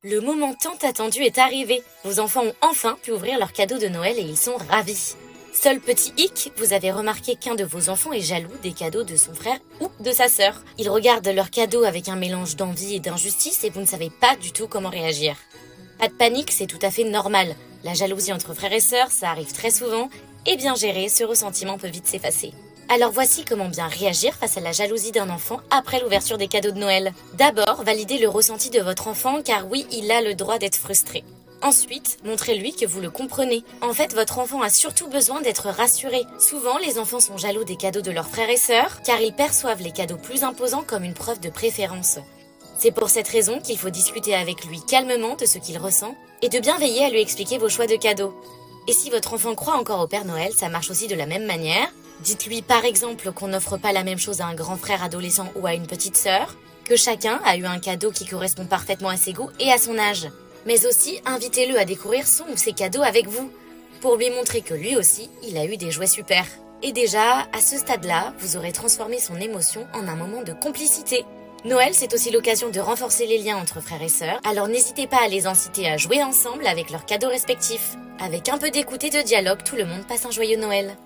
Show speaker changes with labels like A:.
A: Le moment tant attendu est arrivé. Vos enfants ont enfin pu ouvrir leurs cadeaux de Noël et ils sont ravis. Seul petit hic, vous avez remarqué qu'un de vos enfants est jaloux des cadeaux de son frère ou de sa sœur. Il regarde leurs cadeaux avec un mélange d'envie et d'injustice et vous ne savez pas du tout comment réagir. Pas de panique, c'est tout à fait normal. La jalousie entre frères et sœurs, ça arrive très souvent, et bien géré, ce ressentiment peut vite s'effacer. Alors voici comment bien réagir face à la jalousie d'un enfant après l'ouverture des cadeaux de Noël. D'abord, validez le ressenti de votre enfant car oui, il a le droit d'être frustré. Ensuite, montrez-lui que vous le comprenez. En fait, votre enfant a surtout besoin d'être rassuré. Souvent, les enfants sont jaloux des cadeaux de leurs frères et sœurs car ils perçoivent les cadeaux plus imposants comme une preuve de préférence. C'est pour cette raison qu'il faut discuter avec lui calmement de ce qu'il ressent et de bien veiller à lui expliquer vos choix de cadeaux. Et si votre enfant croit encore au Père Noël, ça marche aussi de la même manière. Dites-lui par exemple qu'on n'offre pas la même chose à un grand frère adolescent ou à une petite sœur, que chacun a eu un cadeau qui correspond parfaitement à ses goûts et à son âge. Mais aussi, invitez-le à découvrir son ou ses cadeaux avec vous, pour lui montrer que lui aussi, il a eu des jouets super. Et déjà, à ce stade-là, vous aurez transformé son émotion en un moment de complicité. Noël, c'est aussi l'occasion de renforcer les liens entre frères et sœurs, alors n'hésitez pas à les inciter à jouer ensemble avec leurs cadeaux respectifs. Avec un peu d'écoute et de dialogue, tout le monde passe un joyeux Noël.